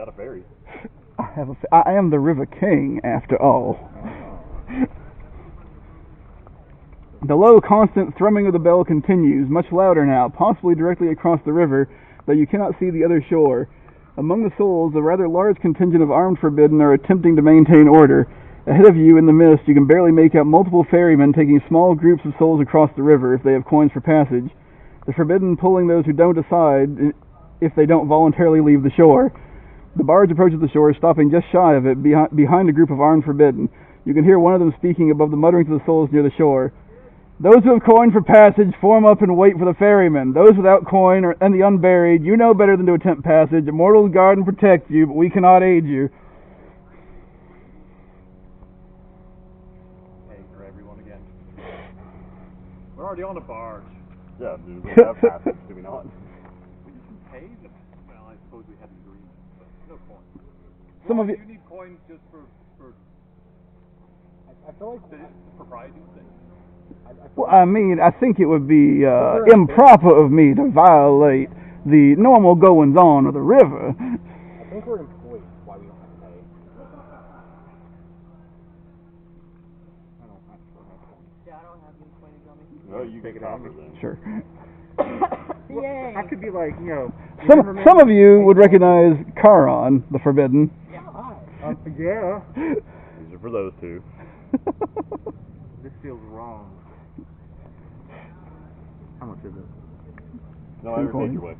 got a ferry. I am the River King, after all. The low, constant thrumming of the bell continues, much louder now, possibly directly across the river, though you cannot see the other shore. Among the souls, a rather large contingent of armed forbidden are attempting to maintain order. Ahead of you, in the mist, you can barely make out multiple ferrymen taking small groups of souls across the river, if they have coins for passage. The forbidden pulling those who don't aside, if they don't voluntarily leave the shore. The barge approaches the shore, stopping just shy of it, behind a group of armed forbidden. You can hear one of them speaking above the mutterings of the souls near the shore. Those who have coin for passage, form up and wait for the ferryman. Those without coin and the unburied, you know better than to attempt passage. Immortals guard and protect you, but we cannot aid you. Hey, for everyone again. We're already on a barge. Yeah, dude, we have passage, do we not? We just pay them. Well, I suppose we had an agreement, but no coin. Some of you need coins just for I feel like the propriety thing. Well, I mean, I think it would be improper of me to violate the normal goings-on of the river. I think we're employees. Why we don't have to pay? I don't have coins. Yeah, I don't have any coins on me. No, you Take can it copper out. then. Sure. Yay! I could be like, you know. Some of you would recognize Charon, the Forbidden. Yeah. These are for those two. This feels wrong. How much is it? No, I already paid your way.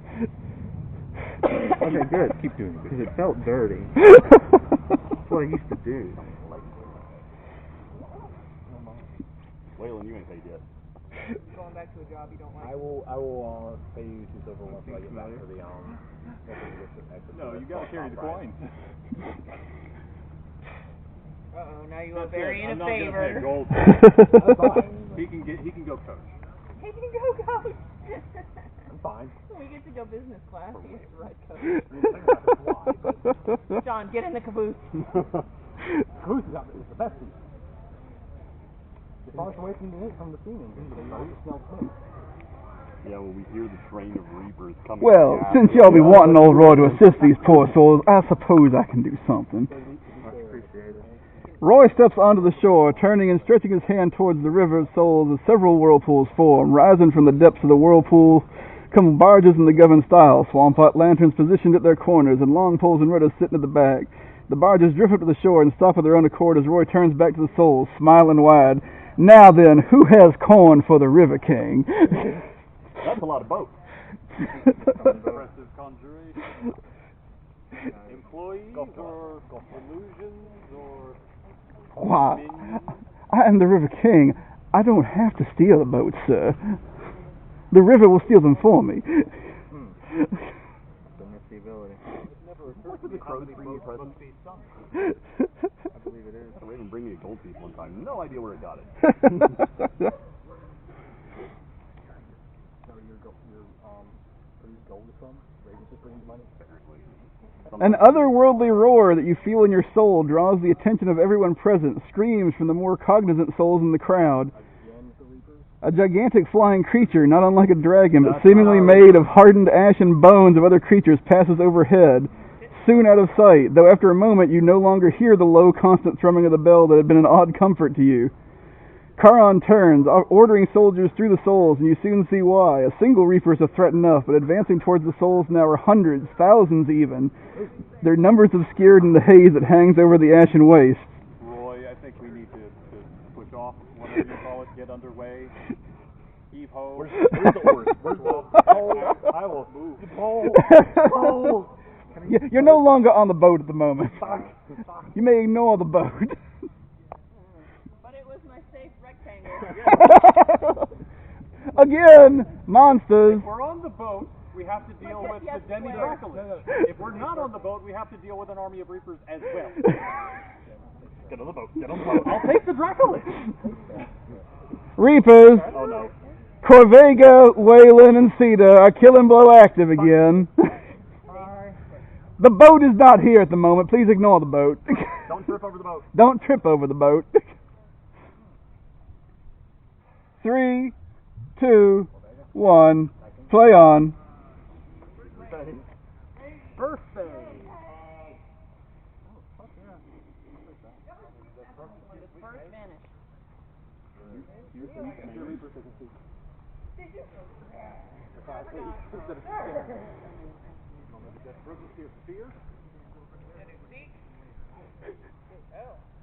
Okay, good. Keep doing it. Because it felt dirty. That's what I used to do. Waylon, you ain't paid yet. Going back to a job you don't like. I will pay you 2 silver once I get back for the No, you gotta carry the coins. Uh-oh, now you are burying a I'm not favor. gonna pay gold. That's fine. He can go coach. He can go, coach. I'm fine. We get to go business class. He gets to ride Fly, coach. John, get in the caboose. Caboose is the best seat. It's farthest away from the scene, so you always smell smoke. Yeah, well, we hear the train of reapers coming. Well, since y'all be wanting old Roy to assist these poor souls, I suppose I can do something. Much appreciated. Roy steps onto the shore, turning and stretching his hand towards the river of souls as several whirlpools form. Rising from the depths of the whirlpool come barges in the governed style, swamp-hut lanterns positioned at their corners, and long poles and rudders sitting at the back. The barges drift up to the shore and stop of their own accord as Roy turns back to the souls, smiling wide. Now then, who has corn for the River King? That's a lot of boats. Impressive conjuration. Employees or illusions or... Why, I am the River King. I don't have to steal the boats, sir. The river will steal them for me. The ability. What did the crows bring you presents? I believe it is. They even bring me a gold piece one time. No idea where it got it. An otherworldly roar that you feel in your soul draws the attention of everyone present, screams from the more cognizant souls in the crowd. A gigantic flying creature, not unlike a dragon, but seemingly made of hardened ash and bones of other creatures, passes overhead, soon out of sight, though after a moment you no longer hear the low, constant thrumming of the bell that had been an odd comfort to you. Charon turns, ordering soldiers through the souls, and you soon see why. A single reaper is a threat enough, but advancing towards the souls now are hundreds, thousands even. Their numbers obscured in the haze that hangs over the ashen waste. Roy, I think we need to push off, whatever you call it, get underway. Heave ho. Where's the oars? Where's the pole? I will move. Pole. You're no longer on the boat at the moment. You may ignore the boat. But it was my safe rectangle. Again, monsters. If we're on the boat, we have to deal with the demi-Dracolis. If we're not on the boat, we have to deal with an army of reapers as well. Get on the boat. Get on the boat. I'll take the Dracolis. Reapers. Oh no. Corvega, Waylon, and Cedar are kill and blow active again. The boat is not here at the moment. Please ignore the boat. Don't trip over the boat. Don't trip over the boat. 3, 2, 1. Play on. Birthday. First vanish.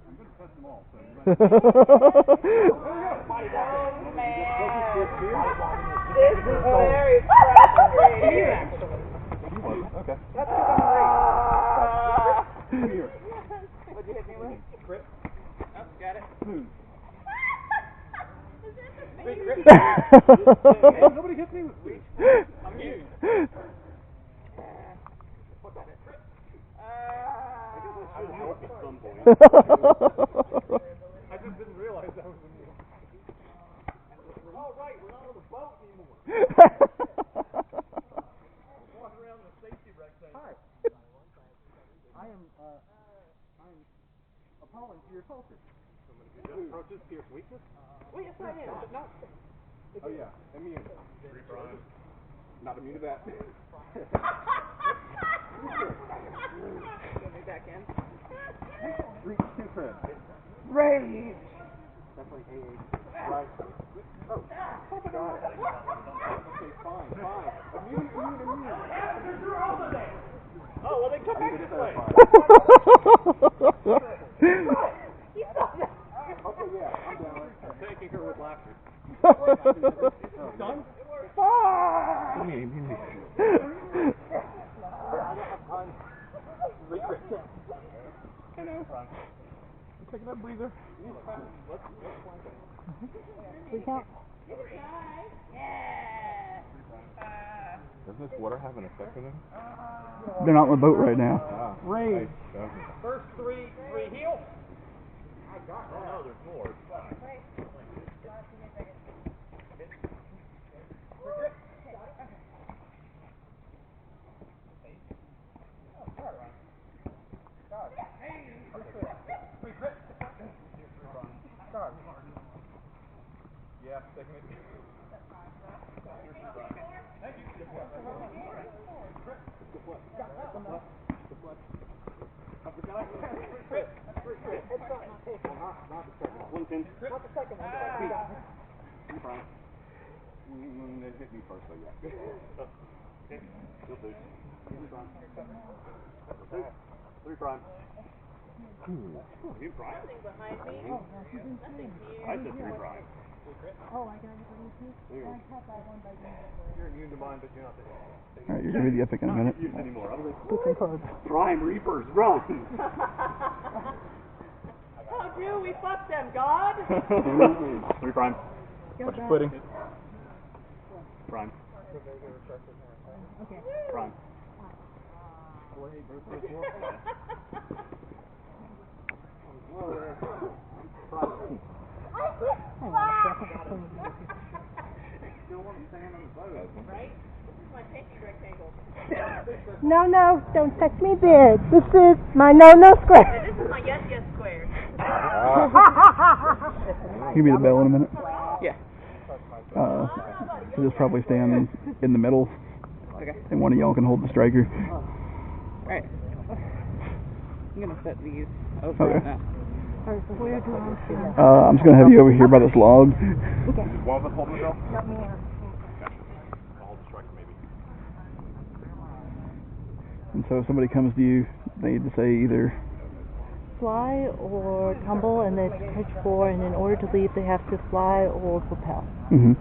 I'm going to touch them all, so Oh, man. This is very frustrating. Okay. That's Come here. What'd you hit me with? Crit. Oh, got it. Boom. Is that the Big thing? crit. Hey, nobody hit me with reach. I'm huge. What got it? I will help at some point. I just didn't realize that was a mule. Oh, right, we're not on the boat anymore. Walking around in a safety rectangle. Hi. I'm appalling to your culture. Somebody who just approaches Pierce weakness? Well, yes, I am, but not. Oh yeah, immune. Not immune to that. Get me back in. Reach 2 crit. Rage. Definitely AA. Right. Oh, got it. Okay, fine. Immune. Oh, well, then come back this way. Okay, yeah, I'm down. I'm taking her with laughter. Done? Hello. Take another breather. We count. Doesn't this water have an effect on them? They're not on the boat right now. Ah, Rage. doesn't. First three heal. Oh no, there's more. Yeah, second it. Thank you. Not the second one. You're fine. It hit me first, though, yeah. Okay. Still 2. 3 prime. You prime? Nothing behind me. Nothing here. I said 3 prime. Oh, I got it for you too. There you go. I caught that one by you. You're immune to mine, but you're not the Alright, you're gonna be the epic in a minute. Not used anymore. I was like, Put some cards. Prime Reapers, run! Oh, do we fuck them, God? 3 prime. What's your footing? Prime. Okay. Prime. Right? This is my safety rectangle. No, don't touch me there. This is my no square. And this is my yes square. Give me the bell in a minute. Yeah. So just probably stand in the middle. Okay. And one of y'all can hold the striker. Right. I'm gonna set these over Okay. now. Alright, so where do I stand? I'm just gonna have you over here by this log. Okay. One of us holding the bell? Let me Gotcha. I'll hold the striker, maybe. And so if somebody comes to you, they need to say either fly or tumble, and then pitch 4, and in order to leave, they have to fly or propel. mm-hmm.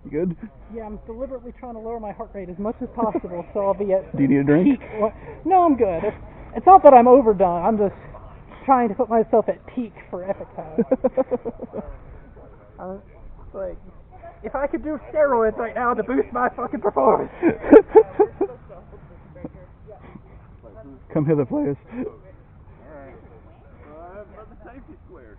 You good? Yeah, I'm deliberately trying to lower my heart rate as much as possible, so I'll be at Do you need a drink? peak. No, I'm good. It's not that I'm overdone. I'm just trying to put myself at peak for epic time. Like, if I could do steroids right now to boost my fucking performance. Come hither, players. The safety square.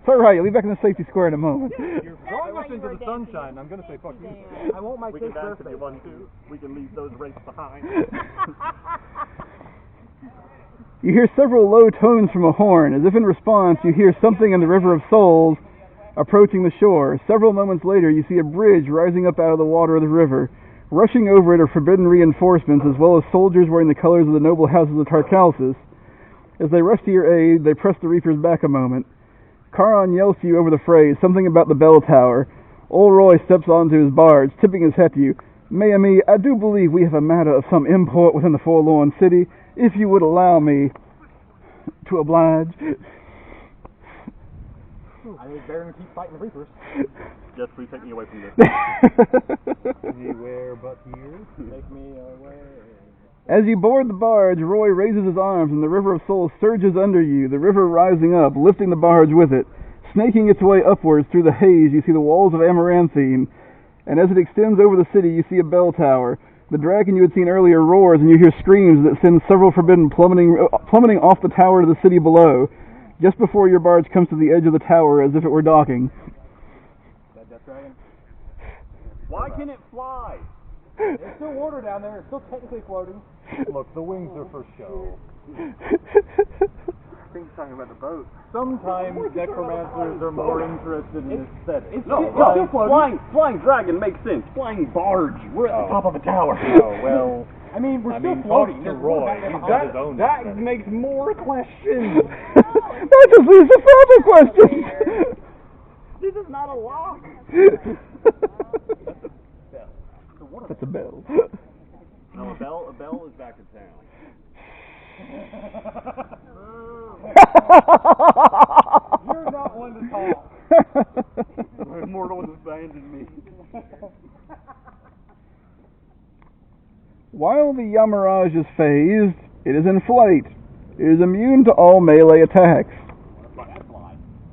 It's alright, you'll be back in the safety square in a moment. You're drawing us into the sunshine. I'm gonna say fuck you. I want my We cake can dance if birthday. you want to. We can leave those rapes behind. You hear several low tones from a horn. As if in response, you hear something in the River of Souls approaching the shore. Several moments later, you see a bridge rising up out of the water of the river. Rushing over it are forbidden reinforcements, as well as soldiers wearing the colors of the noble houses of Tarkalsis. As they rush to your aid, they press the reapers back a moment. Charon yells to you over the phrase, something about the bell tower. Old Roy steps onto his barge, tipping his hat to you. May I do believe we have a matter of some import within the forlorn city, if you would allow me to oblige. I think better than keep fighting the reapers. Just please take me away from this. Anywhere but here. Take me away. As you board the barge, Roy raises his arms and the river of souls surges under you, the river rising up, lifting the barge with it. Snaking its way upwards through the haze, you see the walls of Amaranthine, and as it extends over the city, you see a bell tower. The dragon you had seen earlier roars, and you hear screams that send several forbidden plummeting off the tower to the city below, just before your barge comes to the edge of the tower as if it were docking. That death dragon? Why can it fly? There's still water down there. It's still technically floating. Look, the wings are for show. I think he's talking about the boat. Sometimes necromancers are more interested in aesthetics. No, flying dragon makes sense. Flying barge. We're at the top of a tower. Oh, well. I mean, we're still floating. Talk to Roy. He's got his own. That makes more questions. That just leaves the further questions. This is not a lock. That's a bell. No, a bell is back in town. You're not one to talk. The immortal has abandoned me. While the Yamirage is phased, it is in flight. It is immune to all melee attacks.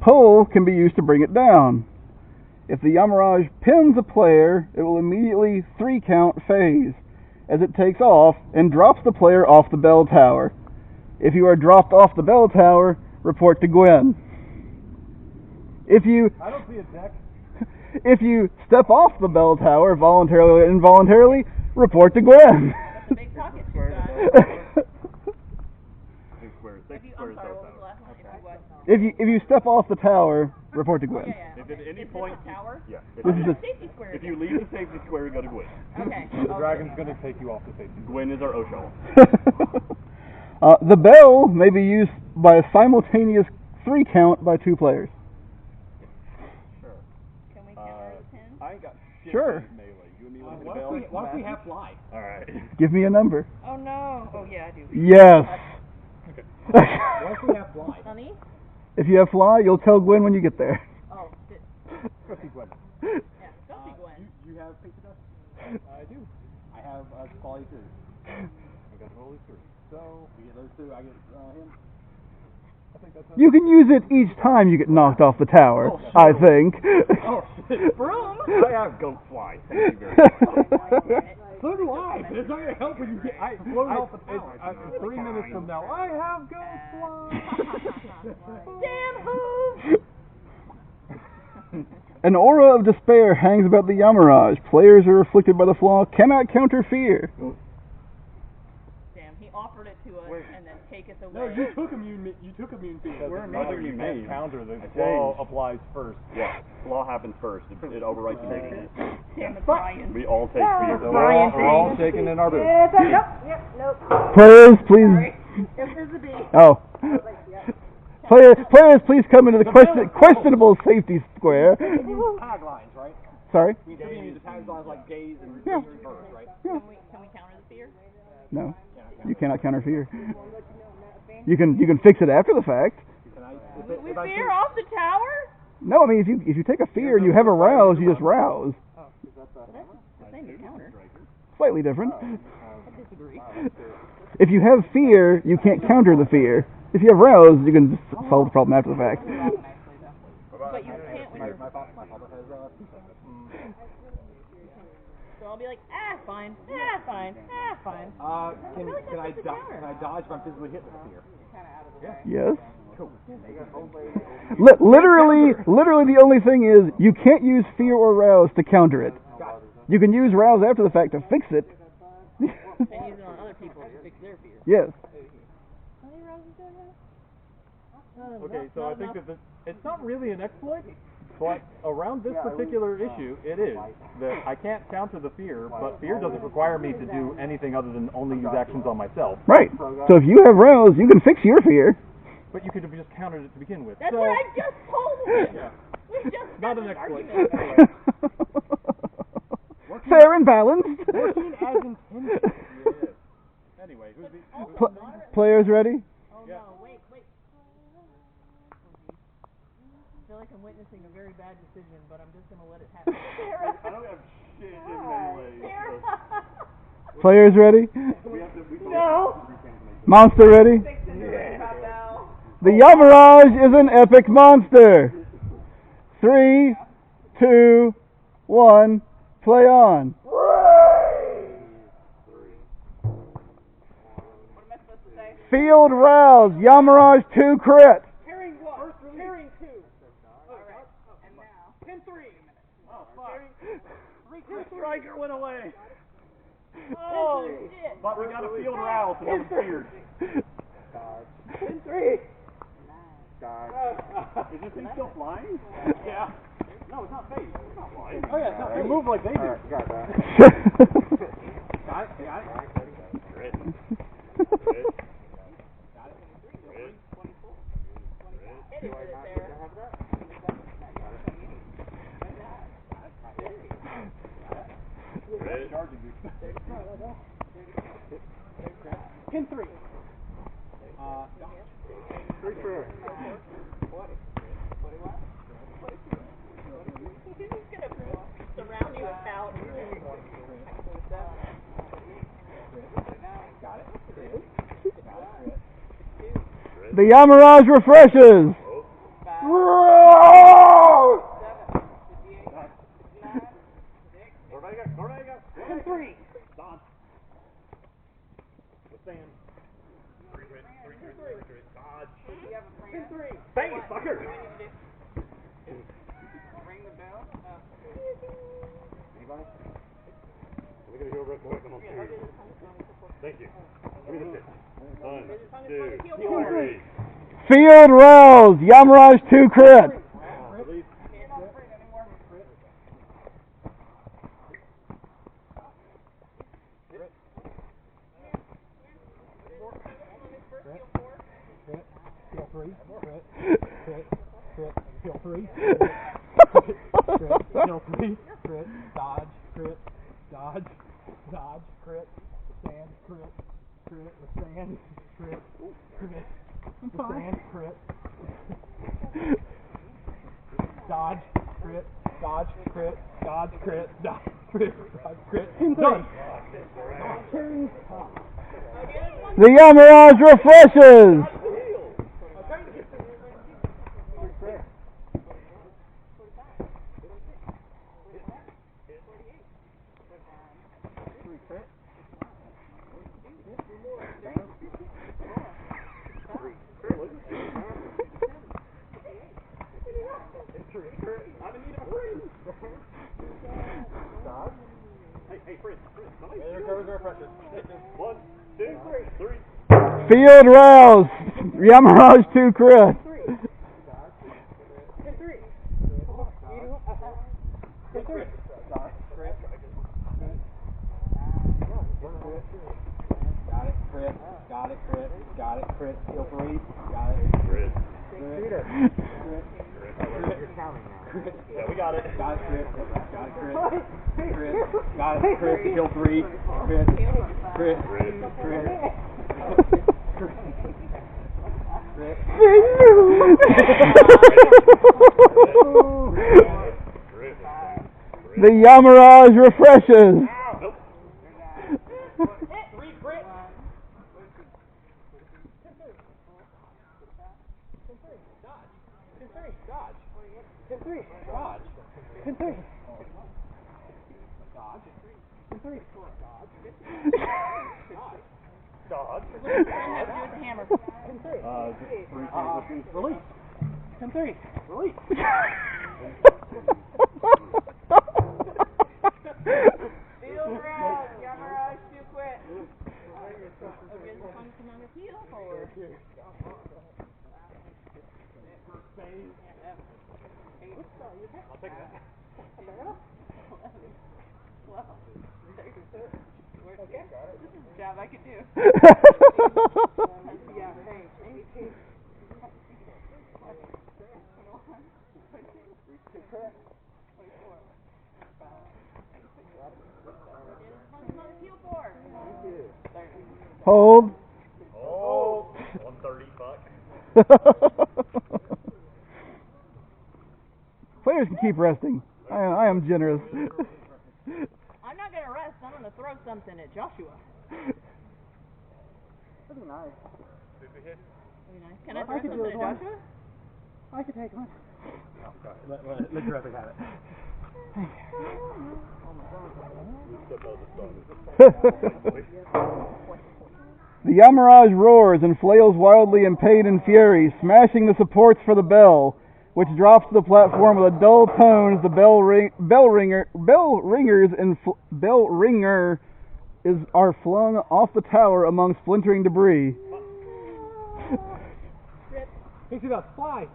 Pull can be used to bring it down. If the Yamirage pins a player, it will immediately 3-count phase as it takes off and drops the player off the bell tower. If you are dropped off the bell tower, report to Gwen. I don't see a deck. If you step off the bell tower voluntarily or involuntarily, report to Gwen. That's a big pocket you got. 6 squares. 6 I'm squares. sorry, what was the last one? If you what? If you step off the tower, report to Gwen. Yeah. If at any Is point, this a tower? yeah. This is a Safety square. If you leave the safety square, you go to Gwen. Okay. The dragon's going to take you off the safety. Gwen is our Osho. The bell may be used by a simultaneous 3-count by 2 players. Can we counter the pin? I ain't got shit Sure. against melee. You and me want to What bell? if we have fly? Alright. Give me a number. Oh no. Oh yeah, I do. Yes. What if we have fly? Honey? If you have fly, you'll tell Gwen when you get there. Oh, Trusty Gwen. yeah. Don't be Gwen. You have pizza dust? I do. I have quality 3. I got quality 3. So, we get those 2, I get him. I think that's You can use it each time you get knocked off the tower, I think. Oh shit. Broom! I have goat fly. Thank you very much. So do I. It's not going to help when you get float off the tower. 3 minutes from now, I have ghost fly. Damn hooves! An aura of despair hangs about the Yamirage. Players who are afflicted by the flaw cannot counter fear. Damn, he offered it to us and then taketh away. No, you took immune fear. We're not immune. Counter the flaw applies first. Yeah. Law happens first. It overwrites the Damn it, Brian. We all take fear. So we're all shaking in our boots. Nope. Players, please. If there's a bee. Oh. Players, please come into the questionable safety square. Taglines, right? Sorry? We still use the taglines like gaze and Yeah. birds, right? Yeah. Can we counter the fear? No, you cannot counter fear. You can fix it after the fact. We fear off the tower? No, I mean if you take a fear and you have a rouse, you just rouse. That's the same as counter. Slightly different. I disagree. If you have fear, you can't counter the fear. If you have rouse, you can just solve the problem after the fact. But you can't when you're... My father has So I'll be like, fine. Fine. Can I dodge if I'm physically hit with a fear? Yes. Literally, the only thing is you can't use fear or rouse to counter it. You can use rouse after the fact to fix it. And use it on other people to fix their fear. Yes. How many rounds is that? Okay, so I think that it's not really an exploit. But around this particular issue, it is that I can't counter the fear, but fear doesn't require me to do anything other than only use actions on myself. Right. So if you have rouse, you can fix your fear. But you could have just countered it to begin with. That's so, what I just told him. Yeah. We just Not had an this exploit. argument. Anyway. Fair and balanced. Working as intended. Yeah. Anyway, who's the... Players ready? Oh Yeah. no, wait. I feel like I'm witnessing a very bad decision, but I'm just gonna let it happen. I don't have shit in melee. Players ready? No. Monster ready? No. The Yamaraj is an epic monster. 3, 2, 1, play on. Field rouse, Yamaraj 2 crit. Carrying 1. Carrying 2. Alright. And now. Pin 3. Oh, fuck. Striker went away. Oh shit. But we got a field rouse and it was feared. Pin 3. Is this thing still flying? Yeah. No, it's not fake. It's not flying. Oh yeah, it's not They move like they do. got that. Got it. Pin 3. 3 for He's just gonna surround you with powder. The Yamaraj refreshes. Pin 3. Dodge. Withstand. Dodge. Pin 3. Bang it, fucker! Ring the bell. Anybody? We're gonna go real quick. I'm on 2. Thank you. Give me the 6. 1, 2, 3. Field rouse, Yamaraj 2 crit. Release. Kill 3. Kill 3. Kill 3. Crit. Dodge. Crit. Dodge. Dodge. Crit. Withstand. Crit. Crit. Withstand. Crit. Crit. Withstand. Crit. Dodge. Crit. Dodge. Crit. Dodge. Crit. Dodge. Crit. Dodge. Crit. Done. The Yamaraj refreshes. Hey, Fritz, somebody. 1, 2, 3. Field rouse, Yamaraj 2 crit. Pin 3. Pin 3. Got it, crit. Got it, crit. Got it, crit. Kill 3. Got it. Crit. Crit. You're counting now. Yeah, we got it. Got it, crit. Got it, crit. Crit. Got it, crit. Kill 3. Crit. Crit. Crit. The Yamaraj refreshes. Nope. 3 crit. Pin 3. Dodge. Pin 3. Dodge. Pin 3. Dodge. Pin 3. Dodge. Dodge. Hammer. Pin 3. Just 3 can't Release. Pin 3. Release. Field rouse, Yamaraj 2 quit. Against the function on the field, or? I'll take that. This is a job I could do. Yeah, thanks. Hold. Oh, 130 bucks. Players can keep resting. I am generous. I'm not gonna rest. I'm gonna throw something at Joshua. That'd be nice. Can I throw something at Joshua? I could take one. Oh, God. Let Graphic have it. The Yamirage roars and flails wildly in pain and fury, smashing the supports for the bell, which drops to the platform with a dull tone as the bell ringer are flung off the tower among splintering debris. Makes you about fly.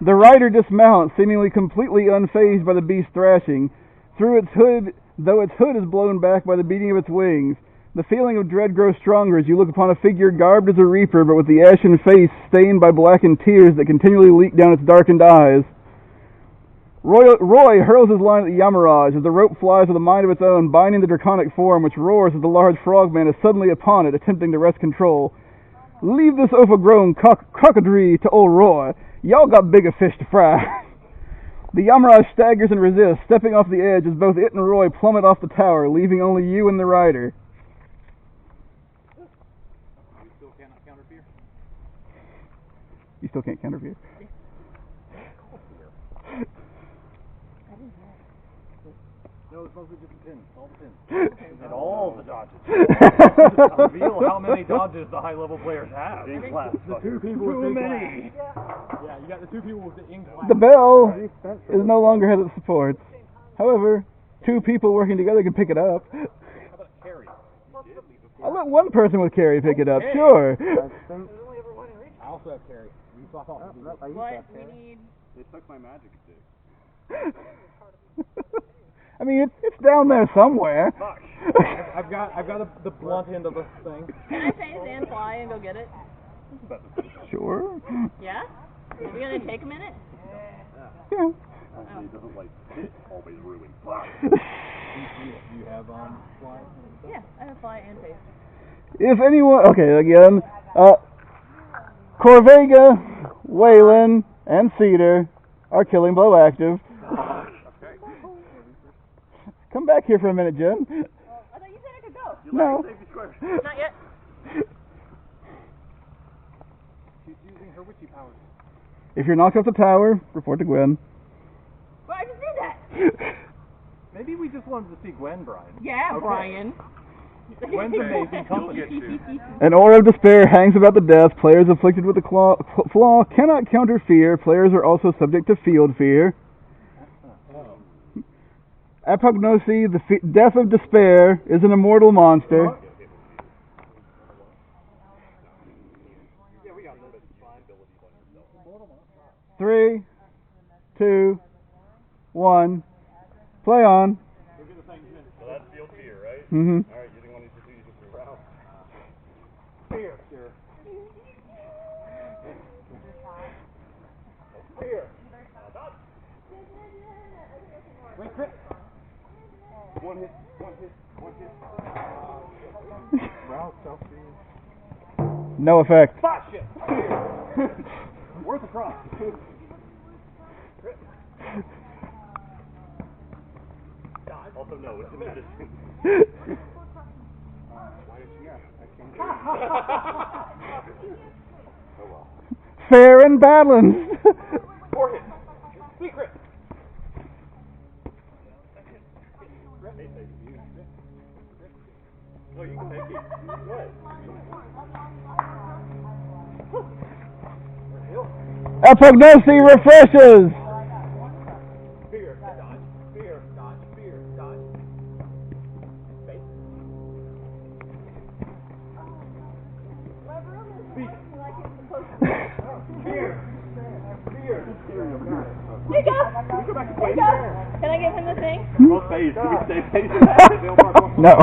The rider dismounts, seemingly completely unfazed by the beast's thrashing. Though its hood is blown back by the beating of its wings, the feeling of dread grows stronger as you look upon a figure garbed as a reaper, but with the ashen face stained by blackened tears that continually leak down its darkened eyes. Roy hurls his line at the Yamirage as the rope flies with a mind of its own, binding the draconic form, which roars as the large frogman is suddenly upon it, attempting to wrest control. Leave this overgrown cockadry to old Roy. Y'all got bigger fish to fry. The Yamirage staggers and resists, stepping off the edge as both it and Roy plummet off the tower, leaving only you and the rider. You still cannot counter fear? You still can't counter fear. No, it's mostly just the pins. All the pins. And all the dodges. Reveal how many dodges the high-level players have. The two people Too with big many. Yeah, you got the two people with the ink glass. The bell is no longer has its supports. However, two people working together can pick it up. How about carry? I'll let one person with carry pick it up, sure. I also have carry. You swap off. What we need? They took my magic stick. I mean, it's down there somewhere. Fuck. I've got the blunt end of the thing. Can I phase and fly and go get it? Sure. Yeah? Is it gonna take a minute? Yeah. Actually, it doesn't like it always ruin. Fuck. You have fly? Yeah, I have fly and phase. If anyone, okay, again, Corvega, Waylon, and Cedar are killing blow active. Come back here for a minute, Jen. I thought you said I could go. No. Not yet. She's using her witchy powers. If you're knocked off the tower, report to Gwen. Well, I just did that. Maybe we just wanted to see Gwen, Brian. Yeah, Okay. Brian. Gwen's amazing company. An aura of despair hangs about the death. Players afflicted with the flaw cannot counter fear. Players are also subject to field fear. Apognosi, the death of despair, is an immortal monster. 3, 2, 1, play on. So that's field fear, right? Mm-hmm. Alright, using one of these two for round. Fear. Fear. Wait, crit. One hit. Rouse self. No effect. Fuck shit! Worth a cross. Also, no, it's a medicine. Why did you Oh well. Fair and balanced. 4 hits. Secret. No, you can take it. What? Apognosi refreshes. Fear, dodge. Fear, dodge. Fear, dodge. Space. Fear. Fear. Here you go. Here you go. Can I give him the thing? Well, face. You can say face. No.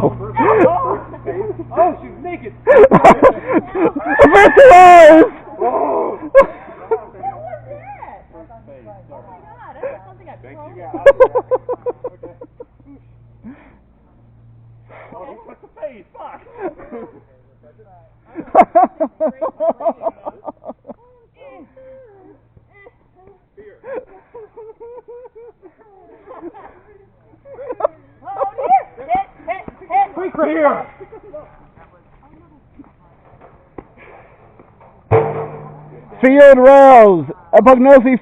Oh, she's naked. Virtuoso! What was that? Oh my god, that's something I probably Oh, don't touch the face. Fuck. Freak right here. Field rouse. Epognosis